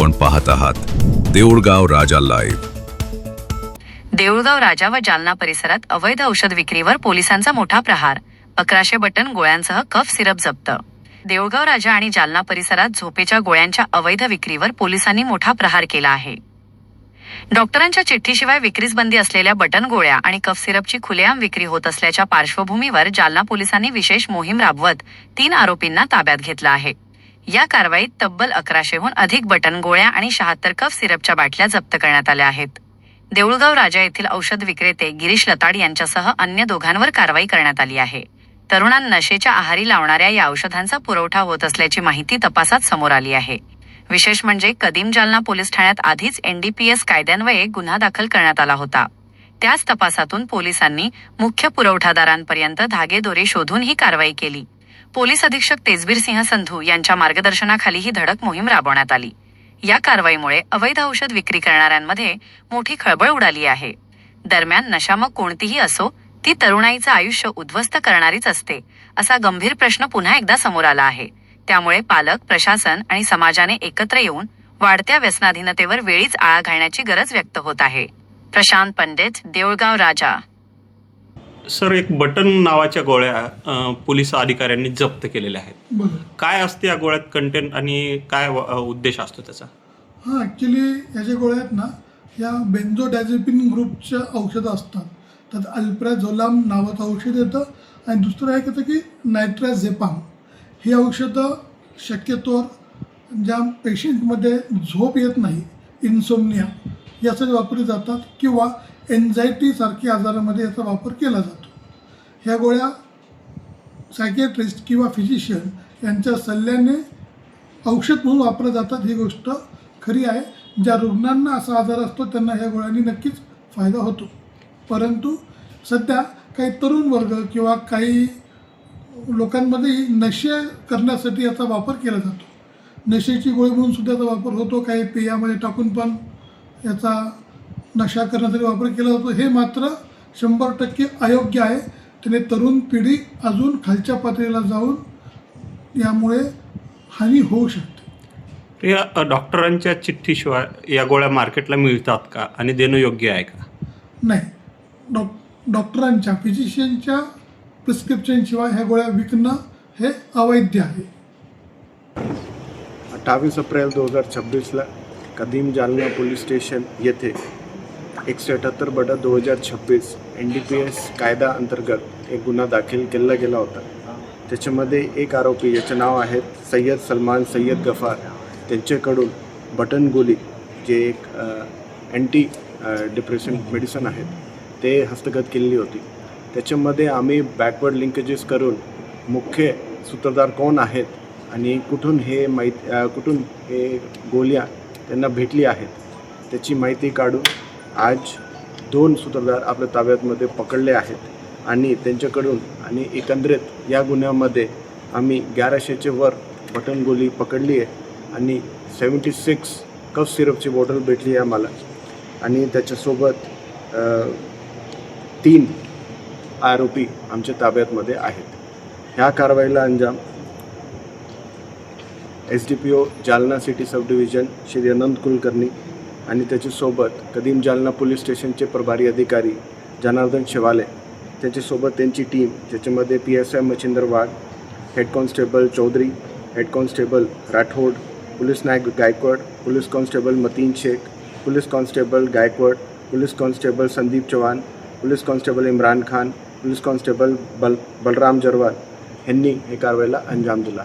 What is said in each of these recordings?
आपण पाहत आहात देऊळगाव राजा लाईव्ह. देऊळगाव राजा व जालना परिसरात अवैध औषध विक्रीवर पोलिसांचा मोठा प्रहार. 1100 बटन गोळ्यांसह कफ सिरप जप्त. देऊळगाव राजा आणि जालना परिसरात झोपेच्या गोळ्यांच्या अवैध विक्रीवर पोलिसांनी मोठा प्रहार केला आहे. डॉक्टरांच्या चिठ्ठीशिवाय विक्रीस बंदी असलेल्या बटन गोळ्या आणि कफ सिरपची खुलेआम विक्री होत असल्याच्या पार्श्वभूमीवर जालना पोलिसांनी विशेष मोहीम राबवत 3 आरोपींना ताब्यात घेतलं आहे. या कारवाईत तब्बल 1100हून अधिक बटन गोळ्या आणि 76 कफ सिरपच्या बाटल्या जप्त करण्यात आल्या आहेत. देऊळगाव राजा येथील औषध विक्रेते गिरीश लताड यांच्यासह अन्य दोघांवर कारवाई करण्यात आली आहे. तरुणांना नशेच्या आहारी लावणाऱ्या या औषधांचा पुरवठा होत असल्याची माहिती तपासात समोर आली आहे. विशेष म्हणजे कदीम जालना पोलीस ठाण्यात आधीच NDPS कायद्यान्वये गुन्हा दाखल करण्यात आला होता. त्याच तपासातून पोलिसांनी मुख्य पुरवठादारांपर्यंत धागेदोरे शोधून ही कारवाई केली. पोलीस अधीक्षक तेजबीर सिंह संधू यांच्या मार्गदर्शनाखाली ही धडक मोहीम राबवण्यात आली. या कारवाईमुळे अवैध औषध विक्री करणाऱ्यांमध्ये मोठी खळबळ उडाली आहे. दरम्यान नशा मग कोणतीही असो, ती तरुणाईचं आयुष्य उद्ध्वस्त करणारीच असते, असा गंभीर प्रश्न पुन्हा एकदा समोर आला आहे. त्यामुळे पालक, प्रशासन आणि समाजाने एकत्र येऊन वाढत्या व्यसनाधीनतेवर वेळीच आळा घालण्याची गरज व्यक्त होत आहे. प्रशांत पंडित, देऊळगाव राजा. सर, एक बटन नावाच्या गोळ्या पोलीस अधिकाऱ्यांनी जप्त केलेल्या आहेत. काय असते या गोळ्यात कंटेंट आणि काय उद्देश असतो त्याचा? हां, ॲक्च्युली या ज्या गोळ्या आहेत ना, या बेन्झोडायझेपिन ग्रुपच्या औषधं असतात. त्यात अल्प्राझोलाम नावाचं औषध येतं आणि दुसरं एक येतं की नायट्राझेपाम. ही औषधं शक्यतोवर ज्या पेशंटमध्ये झोप येत नाही, इन्सोमनिया, यासाठी वापरली जातात किंवा एन्झायटीसारख्या आजारामध्ये याचा वापर केला जातो. ह्या गोळ्या सायकियाट्रिस्ट किंवा फिजिशियन यांच्या सल्ल्याने औषध म्हणून वापरल्या जातात. ही गोष्ट खरी आहे. ज्या रुग्णांना असा आजार असतो त्यांना ह्या गोळ्यांनी नक्कीच फायदा होतो. परंतु सध्या काही तरुण वर्ग किंवा काही लोकांमध्ये नशे करण्यासाठी याचा वापर केला जातो. नशेची गोळी म्हणून सुद्धा याचा वापर होतो. काही पेयामध्ये टाकून पण याचा नशा करण्यासाठी वापर केला जातो. हे मात्र 100% अयोग्य आहे. त्याने तरुण पिढी अजून खालच्या पातळीला जाऊन यामुळे हानी होऊ शकते. या डॉक्टरांच्या चिठ्ठीशिवाय या गोळ्या मार्केटला मिळतात का आणि देणं योग्य आहे का? नाही, डॉक्टरांच्या, फिजिशियनच्या प्रिस्क्रिप्शनशिवाय ह्या गोळ्या विकणं हे अवैध आहे. 28 एप्रिल 2026ला कदीम जालना पोलीस स्टेशन येथे 178/2026 NDPS कायदा अंतर्गत एक गुन्हा दाखल केला गेला होता. त्याच्यामध्ये एक आरोपी, याचे नाव आहेत सय्यद सलमान सय्यद गफार, त्यांच्याकडून बटन गोळी, जे एक अँटी डिप्रेशन मेडिसिन आहेत, ते हस्तगत केलेली होती. त्याच्यामध्ये आम्ही बॅकवर्ड लिंकेजेस करून मुख्य सूत्रधार कोण आहेत आणि कुठून हे गोळ्या त्यांना भेटली आहेत त्याची माहिती काढून आज 2 सूत्रधार आपल्या ताब्यामध्ये पकडले आहेत आणि त्यांच्याकडून आणि एकंदरीत या गुन्ह्यामध्ये आम्ही 1100चे वर बटन गोळी पकडली आहे आणि 76 कफ सिरपची बॉटल भेटली आहे आम्हाला. आणि त्याच्यासोबत 3 आरोपी आमच्या ताब्यातमध्ये आहेत. ह्या कारवाईला अंजाम SDPO जालना सिटी सब डिव्हिजन श्री अनंत कुलकर्णी आणि त्याच्यासोबत कदीम जालना पोलीस स्टेशनचे प्रभारी अधिकारी जनार्दन शेवाले, त्याच्यासोबत त्यांची टीम, ज्याच्यामध्ये PSI Machhindar Wagh, head constable Chaudhari, head constable Rathod, police naik Gaikwad, police constable Matin Shaikh, police constable Gaikwad, police constable Sandeep Chavan, police constable Imran Khan, police constable Balram Jarwal यांनी हे कारवाईला अंजाम दिला.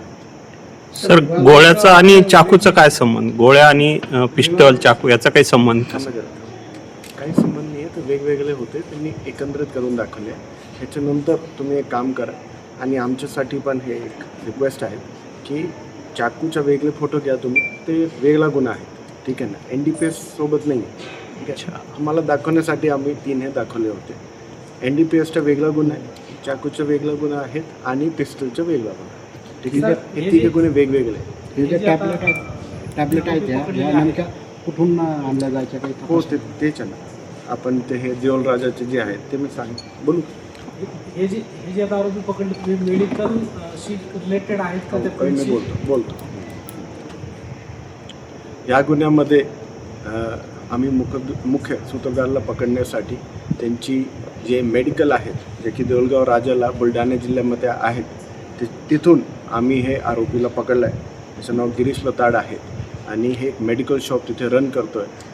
सर, गोळ्याचा आणि चाकूचा काय संबंध? गोळ्या आणि पिस्टल, चाकू याचा काही संबंध? काही संबंध नाही आहे, तर वेगवेगळे होते, त्यांनी एकत्रित करून दाखवले. ह्याच्यानंतर तुम्ही एक काम करा आणि आमच्यासाठी पण हे एक रिक्वेस्ट आहे की चाकूचा वेगळे फोटो घ्या तुम्ही, ते वेगळा गुन्हा आहे, ठीक आहे ना, NDPS सोबत नाही आहे, ठीक आहे. आम्हाला दाखवण्यासाठी आम्ही 3 हे दाखवले होते. NDPSचा वेगळा गुन्हा आहे, चाकूचा वेगळा गुन्हा आहेत आणि पिस्टलचा वेगळा गुन्हा आहे, ठीक आहे. हे 3 गुन्हे वेगवेगळे. टॅबलेट आहेत या नेमक्या कुठून आणल्या जायच्या काही? हो, तेच आहे ना. आपण ते हे देऊळ राजाचे जे आहेत ते मी बोलू. हे जे आता आरोपी पकडले, तुम्ही मेडिकल शी रिलेटेड आहेत का? ते बोलतो. या गुन्ह्यामध्ये आम्ही मुख्य सूत्रधाराला पकडण्यासाठी त्यांची जे मेडिकल आहेत जे की देऊळगाव राजाला बुलढाणा जिल्ह्यामध्ये आहेत तिथून आम्ही हे आरोपीला पकडलं आहे. त्याचं नाव गिरीश लताड आहे आणि हे एक मेडिकल शॉप तिथे रन करतो आहे.